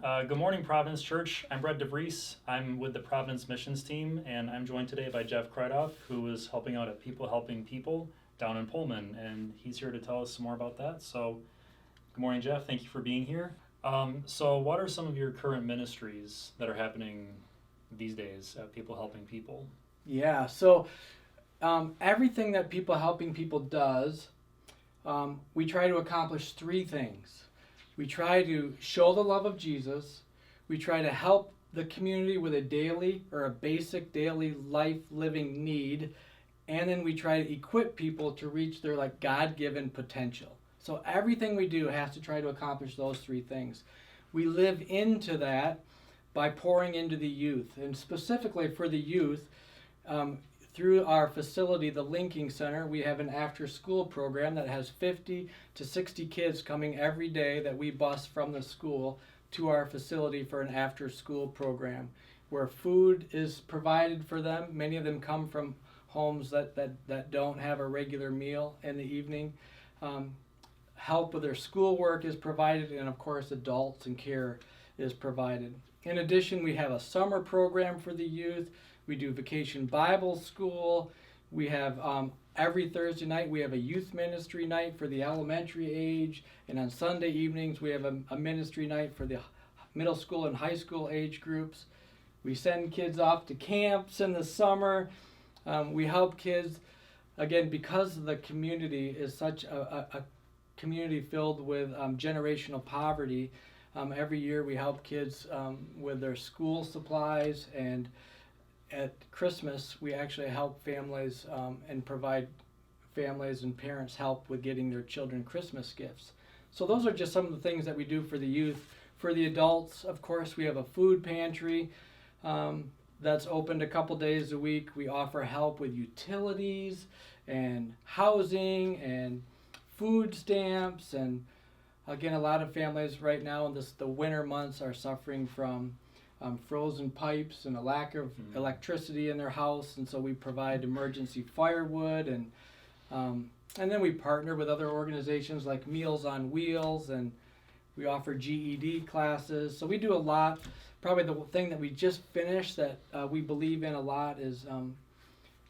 Good morning, Providence Church. I'm Brett DeVries. I'm with the Providence Missions team, and I'm joined today by Jeff Kreidoff, who is helping out at People Helping People down in Pullman, and he's here to tell us some more about that. So, good morning, Jeff. Thank you for being here. So, what are some of your current ministries that are happening these days at People Helping People? Yeah, so everything that People Helping People does, we try to accomplish three things. We try to show the love of Jesus. We try to help the community with a daily or a basic daily life living need. And then we try to equip people to reach their God-given potential. So everything we do has to try to accomplish those three things. We live into that by pouring into the youth. And specifically for the youth, through our facility, the Linking Center, we have an after-school program that has 50 to 60 kids coming every day that we bus from the school to our facility for an after-school program where food is provided for them. Many of them come from homes that don't have a regular meal in the evening. Help with their schoolwork is provided, and of course adults and care is provided. In addition, we have a summer program for the youth. We do vacation Bible school. We have every Thursday night we have a youth ministry night for the elementary age, and on Sunday evenings we have a ministry night for the middle school and high school age groups. We send kids off to camps in the summer. We help kids, again, because the community is such a community filled with generational poverty. Every year we help kids with their school supplies, and at Christmas we actually help families and provide families and parents help with getting their children Christmas gifts. So those are just some of the things that we do for the youth. For the adults, of course, we have a food pantry that's opened a couple days a week. We offer help with utilities and housing and food stamps, and again, a lot of families right now in the winter months are suffering from frozen pipes and a lack of electricity in their house, and so we provide emergency firewood, and then we partner with other organizations like Meals on Wheels, and we offer GED classes. So we do a lot. Probably the thing that we just finished that we believe in a lot is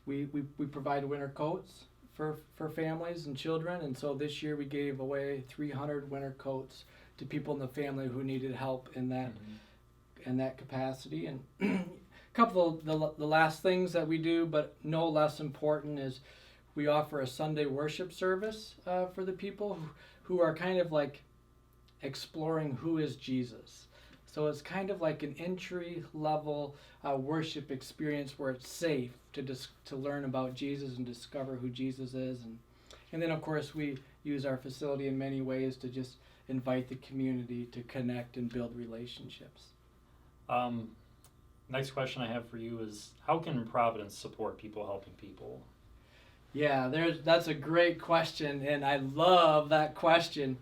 we provide winter coats for families and children, and so this year we gave away 300 winter coats to people in the family who needed help in that capacity. And a couple of the last things that we do, but no less important, is we offer a Sunday worship service for the people who are kind of like exploring who is Jesus. So it's kind of like an entry level worship experience where it's safe to learn about Jesus and discover who Jesus is. And then of course we use our facility in many ways to just invite the community to connect and build relationships. Next question I have for you is, how can Providence support People Helping People? Yeah, that's a great question, and I love that question.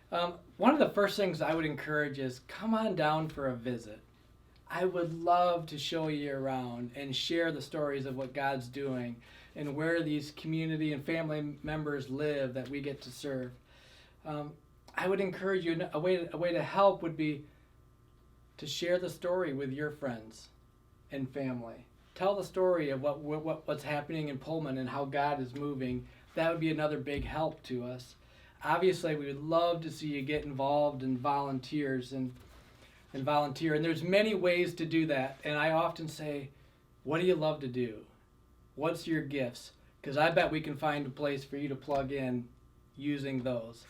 One of the first things I would encourage is come on down for a visit. I would love to show you around and share the stories of what God's doing and where these community and family members live that we get to serve. I would encourage you, a way to help would be to share the story with your friends and family. Tell the story of what's happening in Pullman and how God is moving. That would be another big help to us. Obviously, we would love to see you get involved in volunteers and volunteer. And there's many ways to do that. And I often say, what do you love to do? What's your gifts? Because I bet we can find a place for you to plug in using those.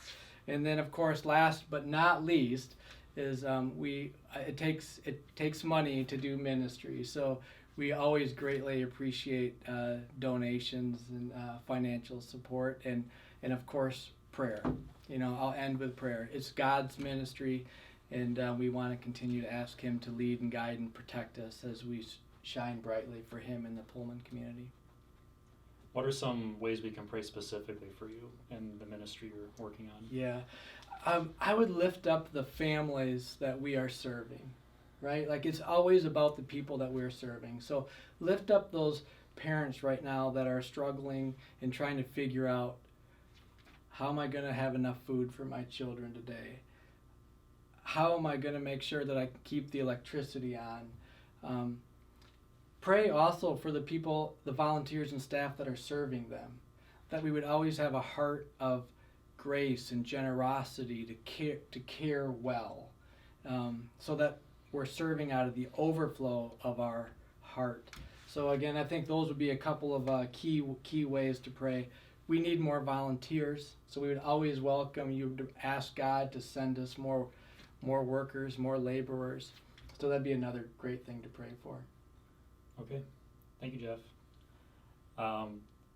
And then, of course, last but not least, is it takes money to do ministry. So we always greatly appreciate donations and financial support, and of course prayer. I'll end with prayer. It's God's ministry, and we want to continue to ask Him to lead and guide and protect us as we shine brightly for Him in the Pullman community. What are some ways we can pray specifically for you and the ministry you're working on? Yeah, I would lift up the families that we are serving, right? Like, it's always about the people that we're serving. So lift up those parents right now that are struggling and trying to figure out, how am I going to have enough food for my children today? how am I going to make sure that I can keep the electricity on? Pray also for the people, the volunteers and staff that are serving them, that we would always have a heart of grace and generosity to care well, so that we're serving out of the overflow of our heart. So again, I think those would be a couple of key ways to pray. We need more volunteers, so we would always welcome you to ask God to send us more workers, more laborers. So that'd be another great thing to pray for. Okay, thank you, Jeff.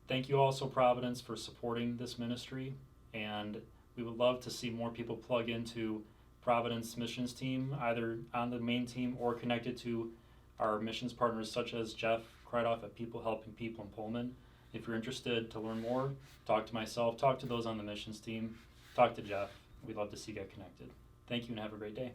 Thank you also, Providence, for supporting this ministry, and we would love to see more people plug into Providence missions team, either on the main team or connected to our missions partners such as Jeff Kreidoff at People Helping People in Pullman. If you're interested to learn more, talk to myself, talk to those on the missions team, talk to Jeff. We'd love to see you get connected. Thank you and have a great day.